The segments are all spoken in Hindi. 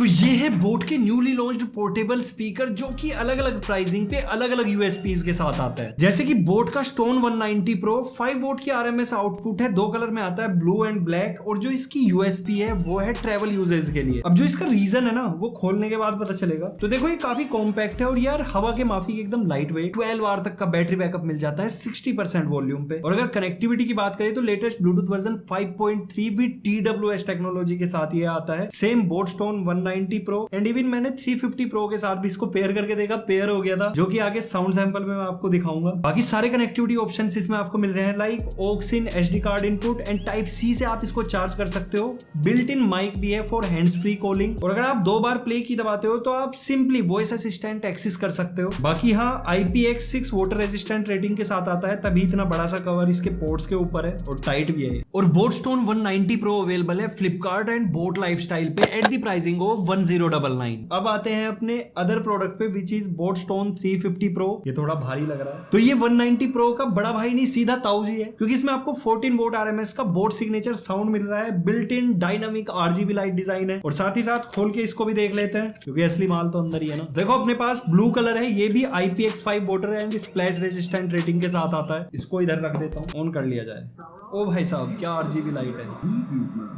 तो ये है बोट के न्यूली लॉन्च्ड पोर्टेबल स्पीकर जो कि अलग अलग प्राइसिंग पे अलग अलग यूएसपीज के साथ आता है। जैसे कि बोट का स्टोन 190 प्रो 5 वोट की आरएमएस आउटपुट है, दो कलर में आता है, ब्लू एंड ब्लैक। और जो इसकी यूएसपी है वो है ट्रेवल यूजेज के लिए। अब जो इसका रीजन है ना वो खोलने के बाद पता चलेगा। तो देखो ये काफी कॉम्पैक्ट है और यार हवा के माफी एकदम लाइट वेट, 12 आवर तक का बैटरी बैकअप मिल जाता है 60% वॉल्यूम पे। और अगर कनेक्टिविटी की बात करें तो latest Bluetooth version 5.3 with TWS technology के साथ ये आता है। Same boat stone 190 pro and even मैंने 350 प्रो के साथ भी इसको पेयर करके देखा, पेयर हो गया था, जो कि आगे साउंड सैंपल में मैं आपको दिखाऊंगा। बाकी सारे कनेक्टिविटी ऑप्शंस इसमें आपको मिल रहे हैं, like aux in, HD card input and type C से आप इसको चार्ज कर सकते हो। बिल्ट इन माइक भी है फॉर हैंड्स फ्री कॉलिंग। और अगर आप 2 बार प्ले की दबाते हो तो आप सिंपली वॉइस असिस्टेंट एक्सेस कर सकते हो। बाकी हाँ, IPX6 वाटर रेजिस्टेंट रेटिंग के साथ आता है, तभी इतना बड़ा सा कवर इसके पोर्ट्स के ऊपर है और टाइट भी है। और बोट स्टोन 190 प्रो अवेलेबल है फ्लिपकार्ट एंड बोट लाइफस्टाइल पे एट द प्राइसिंग ऑफ 1099। अब आते हैं अपने अदर प्रोडक्ट पे which is boAt stone 350 pro. ये थोड़ा भारी लग रहा है, तो ये 190 प्रो का बड़ा भाई नहीं सीधा ताऊ जी है, क्योंकि इसमें आपको 14 वोट आरएमएस का बोट सिग्नेचर साउंड मिल रहा है। Built in dynamic RGB light design है। और साथ ही साथ खोल के इसको भी देख लेते हैं क्योंकि असली माल तो अंदर ही है ना। देखो अपने पास ब्लू कलर है, ये भी IPX5 water and splash resistant rating के साथ आता है। इसको इधर रख देता हूँ, ऑन कर लिया जाए। ओ भाई साहब क्या RGB लाइट है,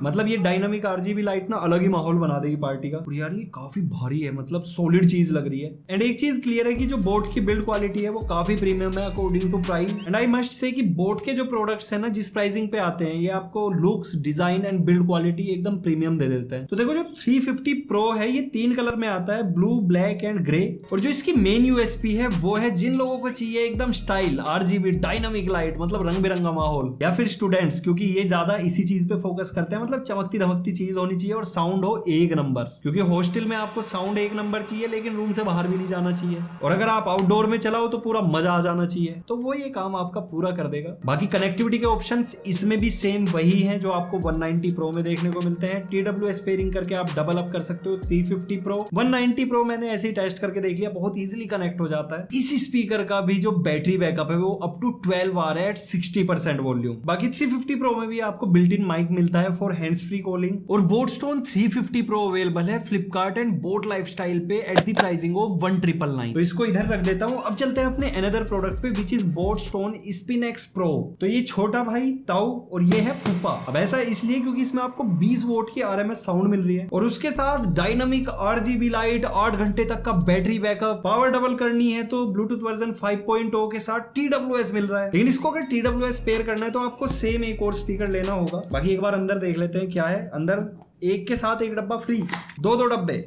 मतलब ये डायनामिक RGB लाइट ना अलग ही माहौल बना देगी पार्टी का। और यार ये काफी भारी है, मतलब सॉलिड चीज लग रही है। एंड एक चीज क्लियर है कि जो बोट की बिल्ड क्वालिटी है वो काफी प्रीमियम है according to price. And I must say कि बोट के जो प्रोडक्ट्स है ना जिस प्राइसिंग पे आते हैं ये आपको looks, design and build quality एकदम प्रीमियम दे देते हैं। तो देखो जो 350 प्रो है ये 3 कलर में आता है, ब्लू, ब्लैक एंड ग्रे। और जो इसकी मेन यूएसपी है वो है जिन लोगों को चाहिए एकदम स्टाइल, RGB, डायनामिक लाइट, मतलब रंग बिरंगा माहौल, या फिर स्टूडेंट्स, क्योंकि ये ज्यादा इसी चीज पे फोकस करते हैं, मतलब चमकती धमकती चीज होनी चाहिए और साउंड हो एक नंबर। क्योंकि हॉस्टल में आपको साउंड एक नंबर चाहिए लेकिन रूम से बाहर भी नहीं जाना चाहिए। और अगर आप आउटडोर में चलाओ तो पूरा मजा आ जाना चाहिए, तो वो ये काम आपका पूरा कर देगा। बाकी कनेक्टिविटी के ऑप्शंस इसमें भी सेम वही हैं जो आपको 190 प्रो में देखने को मिलते हैं। TWS पेयरिंग करके आप डबल अप कर सकते हो 350 प्रो। 190 प्रो मैंने ऐसे ही टेस्ट करके देख लिया, बहुत इजीली कनेक्ट हो जाता है। इसी स्पीकर का भी जो बैटरी बैकअप है वो अप टू 12 आवर है एट 60% वॉल्यूम। बाकी 350 प्रो में भी आपको बिल्ट इन माइक मिलता है फॉर हैंड्स फ्री कॉलिंग। और बोट स्टोन 350 प्रो अवेलेबल है फ्लिपकार्ट एंड बोट लाइफस्टाइल पे एट द प्राइसिंग ऑफ 1999। तो इसको इधर रख देता हूं। अब चलते हैं अपने अनदर प्रोडक्ट पे which is boAt Stone SpinX Pro. तो ये छोटा भाई ताऊ और ये है फूफा। अब ऐसा इसलिए क्योंकि इसमें आपको 20 वोट की आरएमएस साउंड मिल रही है और उसके साथ डायनामिक RGB लाइट, 8 घंटे तक का बैटरी बैकअप। पावर डबल करनी है तो ब्लूटूथ वर्जन 5.0 के साथ TWS मिल रहा है। लेकिन इसको अगर TWS पेयर करना है तो आपको सेम एक और स्पीकर लेना होगा। बाकी एक बार अंदर देख लेते हैं क्या है अंदर। एक के साथ एक डब्बा फ्री, दो डब्बे।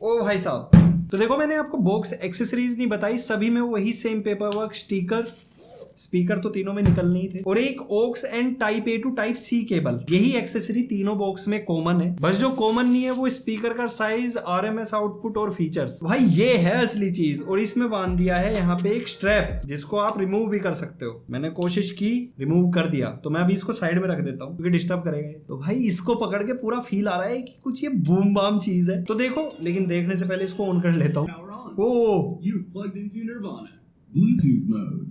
ओ भाई साहब, तो देखो मैंने आपको बॉक्स एक्सेसरीज नहीं बताई, सभी में वही same paperwork, sticker, speaker तो तीनों में निकलने ही थे, और एक aux and type A to type C cable. यही एक्सेसरी तीनों बॉक्स में कॉमन है। बस जो कॉमन नहीं है वो स्पीकर का साइज, RMS आउटपुट और फीचर्स। भाई ये है असली चीज। और इसमें बांध दिया है यहाँ पे एक स्ट्रैप जिसको आप रिमूव भी कर सकते हो। मैंने कोशिश की, रिमूव कर दिया, तो मैं अभी इसको साइड में रख देता हूँ क्योंकि डिस्टर्ब करेगा। तो भाई इसको पकड़ के पूरा फील आ रहा है कि कुछ ये बूम बाम चीज है। तो देखो, लेकिन देखने से पहले इसको ऑन कर लेता हूँ।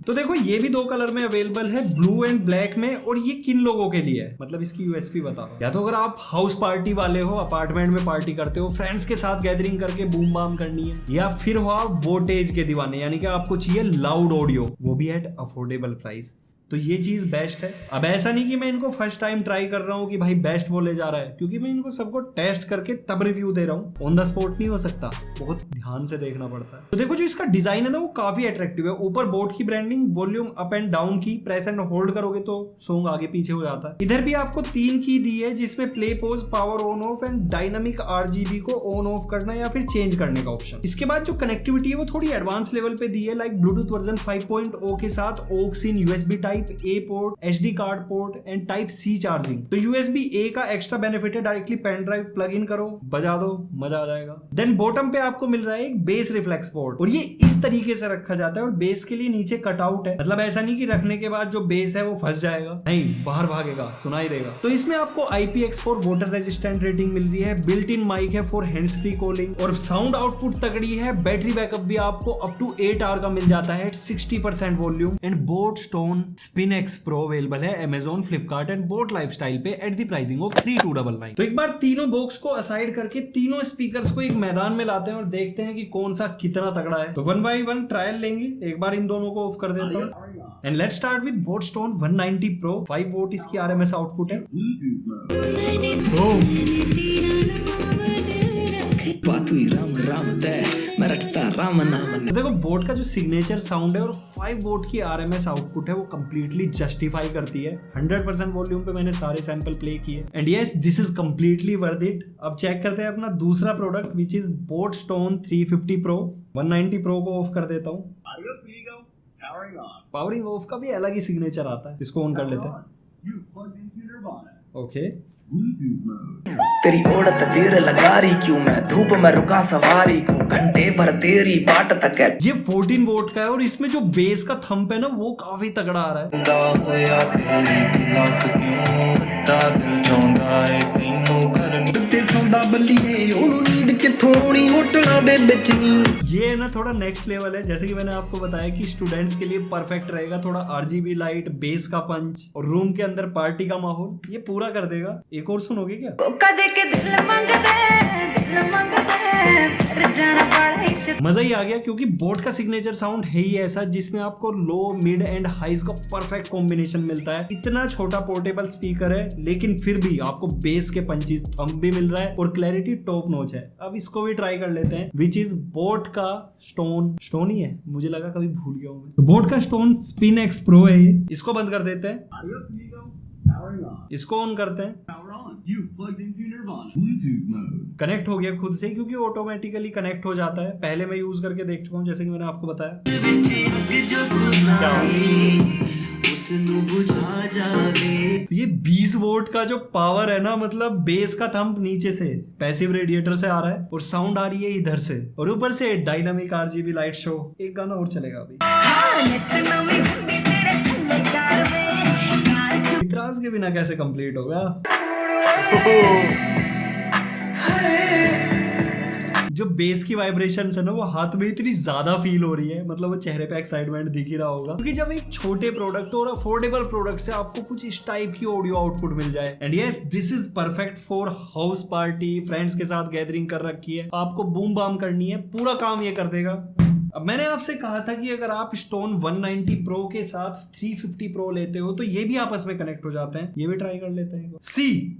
तो देखो ये भी 2 कलर में अवेलेबल है, ब्लू एंड ब्लैक में। और ये किन लोगों के लिए है, मतलब इसकी यूएसपी बताओ। या तो अगर आप हाउस पार्टी वाले हो, अपार्टमेंट में पार्टी करते हो, फ्रेंड्स के साथ गैदरिंग करके बूम बाम करनी है, या फिर हो आप वोटेज के दीवाने, यानी कि आपको चाहिए लाउड ऑडियो, वो भी एट अफोर्डेबल प्राइस, तो ये चीज बेस्ट है। अब ऐसा नहीं कि मैं इनको फर्स्ट टाइम ट्राई कर रहा हूँ कि भाई बेस्ट बोले जा रहा है, क्योंकि मैं इनको सबको टेस्ट करके तब रिव्यू दे रहा हूँ। ऑन द स्पॉट नहीं हो सकता, बहुत ध्यान से देखना पड़ता है। तो देखो जो इसका डिजाइन है ना वो काफी अट्रैक्टिव है। ऊपर बोट की branding, volume up and down की, प्रेस एंड होल्ड करोगे तो सॉन्ग आगे पीछे हो जाता है। इधर भी आपको 3 की दी है जिसमें play, pause, power on off and dynamic RGB को ऑन ऑफ करना या फिर चेंज करने का ऑप्शन। इसके बाद जो कनेक्टिविटी है वो थोड़ी एडवांस लेवल पे दी है, लाइक ब्लूटूथ वर्जन 5.0 के साथ aux in, USB type A port, HD card port and type C charging. तो USB A का एक्स्ट्रा बेनिफिट है, directly pen drive plug in करो, बजा दो, मजा आ जाएगा। देन बॉटम पे आपको मिल रहा है एक बेस रिफ्लेक्स पोर्ट, और ये इस तरीके से रखा जाता है और बेस के लिए नीचे कटआउट है। मतलब ऐसा नहीं कि रखने के बाद जो बेस है वो फंस जाएगा, नहीं, बाहर भागेगा, सुनाई देगा। तो इसमें आपको IPX4 वाटर रेजिस्टेंट रेटिंग मिल रही है, बिल्ट इन माइक है फॉर हैंड्स फ्री कॉलिंग, और साउंड आउटपुट तगड़ी है। बैटरी बैकअप भी आपको अप टू 8 आवर का मिल जाता है 60% volume. And boat stone spin x pro available है Amazon, Flipkart and boat lifestyle पे एट द प्राइसिंग ऑफ 3299। तो एक बार तीनों बॉक्स को असाइड करके तीनों स्पीकर्स को एक मैदान में लाते हैं और देखते हैं कि कौन सा कितना तगड़ा है। तो 1 बाय 1 ट्रायल लेंगे। एक बार इन दोनों को ऑफ कर देता हूँ and let's start with boat stone 190 pro. 5 vote इसकी RMS आउटपुट है। देखो बोट का जो सिग्नेचर साउंड है और 5 वोट की RMS आउटपुट है वो कंप्लीटली जस्टिफाई करती है। 100% वॉल्यूम पे मैंने सारे सैंपल प्ले किए and yes this is completely worth it. अब चेक करते हैं अपना दूसरा product which is boAt stone 350 pro. 190 pro को ऑफ कर देता हूँ। पावरिंग ऑफ का भी अलग ही सिग्नेचर आता है। इसको ऑन कर लेते हैं। ओके तेरी ओढ़त देर लगा रही क्यों, मैं धूप में रुका सवारी क्यों, घंटे भर तेरी बाट तक है। ये 14 वोट का है और इसमें जो बेस का थंप है ना वो काफी तगड़ा आ रहा है। ये ना थोड़ा नेक्स्ट लेवल है। जैसे कि मैंने आपको बताया कि स्टूडेंट्स के लिए परफेक्ट रहेगा। थोड़ा RGB लाइट, बेस का पंच और रूम के अंदर पार्टी का माहौल ये पूरा कर देगा। एक और सुनोगे क्या? मजा ही आ गया क्योंकि बोट का सिग्नेचर साउंड है ही ऐसा जिसमें आपको लो, मिड एंड हाइज का परफेक्ट कॉम्बिनेशन मिलता है। इतना छोटा पोर्टेबल स्पीकर है लेकिन फिर भी आपको बेस के पंचेस, थंब भी मिल रहा है और क्लैरिटी टॉप नॉच है। अब इसको भी ट्राई कर लेते हैं विच इज बोट का स्टोन ही है। मुझे लगा कभी भूल गया हूँ। तो बोट का स्टोन स्पिन एक्स प्रो है ये। इसको बंद कर देते हैं। इसको ऑन करते हैं। कनेक्ट हो गया खुद से क्योंकि ऑटोमेटिकली कनेक्ट हो जाता है। पहले मैं यूज करके देख चुका हूँ जैसे कि मैंने आपको बताया। तो ये 20 वोट का जो पावर है ना, मतलब बेस का थंप नीचे से पैसिव रेडिएटर से आ रहा है और साउंड आ रही है इधर से और ऊपर से डायनामिक RGB लाइट शो। एक गाना और चलेगा अभी। इतराज के बिना कैसे कंप्लीट होगा? जो बेस की वाइब्रेशंस है ना वो हाथ में इतनी ज्यादा फील हो रही है, मतलब वो चेहरे पे एक्साइटमेंट दिख ही रहा होगा क्योंकि जब एक छोटे प्रोडक्ट और अफोर्डेबल प्रोडक्ट से आपको कुछ इस टाइप की ऑडियो आउटपुट मिल जाए and yes this is perfect for house party. Friends के साथ गैदरिंग कर रखी है, आपको बूम बाम करनी है, पूरा काम ये कर देगा। अब मैंने आपसे कहा था कि अगर आप स्टोन 190 प्रो के साथ 350 प्रो लेते हो तो ये भी आपस में कनेक्ट हो जाते हैं। ये भी ट्राई कर लेते हैं। सी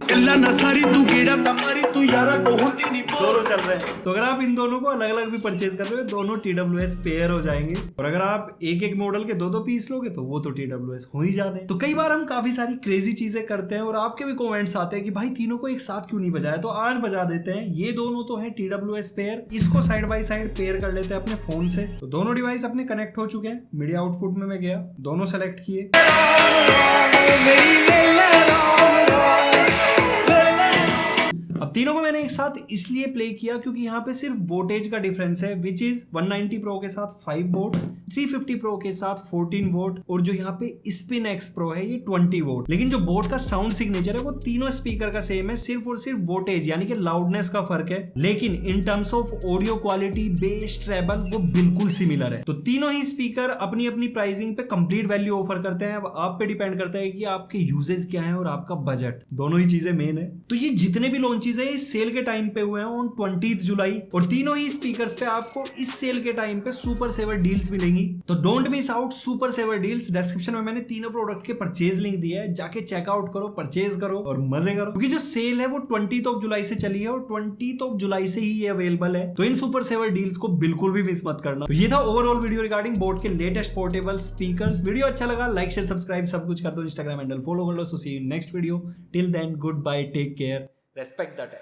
दोनों चल रहे हैं। तो अगर आप इन दोनों को अलग अलग भी परचेज कर रहे हो दोनों TWS पेयर हो जाएंगे और अगर आप एक एक मॉडल के दो पीस लोगे तो वो तो TWS हो ही जाने। तो कई बार हम काफी सारी क्रेजी चीजें करते हैं और आपके भी कमेंट्स आते हैं कि भाई तीनों को एक साथ क्यों नहीं बजाया, तो आज बजा देते हैं। ये दोनों तो है TWS पेयर, इसको साइड बाय साइड पेयर कर लेते हैं अपने फोन से। तो दोनों डिवाइस अपने कनेक्ट हो चुके हैं। मीडिया आउटपुट में मैं गया, दोनों सेलेक्ट किए। अब तीनों को मैंने एक साथ इसलिए प्ले किया क्योंकि यहाँ पे सिर्फ वोल्टेज का डिफरेंस है विच इज 190 प्रो के साथ 5 वोट, 350 प्रो के साथ 14 वोट और जो यहाँ पे स्पिन एक्स प्रो है ये 20 वोट। लेकिन जो बोट का साउंड सिग्नेचर है वो तीनों स्पीकर का सेम है, सिर्फ और सिर्फ वोल्टेज यानी कि लाउडनेस का फर्क है। लेकिन in terms of audio quality, bass, treble वो बिल्कुल सिमिलर है। तो तीनों ही स्पीकर अपनी अपनी प्राइसिंग पे कंप्लीट वैल्यू ऑफर करते हैं। अब आप पे डिपेंड करता है कि आपके यूजेज क्या है और आपका बजट, दोनों ही चीजें मेन है। तो ये जितने भी लॉन्चेस है इस सेल के टाइम पे हुए हैं ऑन 20 जुलाई और तीनों ही स्पीकर्स पे आपको इस सेल के टाइम पे सुपर सेवर डील्स मिलेंगी। तो don't miss out super saver deals. Description में मैंने तीनों प्रोडक्ट के परचेज लिंक दिया है, जाके चेकआउट करो, परचेज करो और मजे करो क्योंकि जो सेल है वो 20 जुलाई से चली है और 20 जुलाई से ही ये अवेलेबल है। तो इन सुपर सेवर डील्स को बिल्कुल भी मिस मत करना। तो ये था ओवरऑल वीडियो रिगार्डिंग बोट के लेटेस्ट पोर्टेबल स्पीकर्स। वीडियो अच्छा लगा लाइक शेयर सब्सक्राइब सब कुछ कर दो, इंस्टाग्राम हैंडल फॉलो कर लो। So see you next video, till then good, take care, respect that.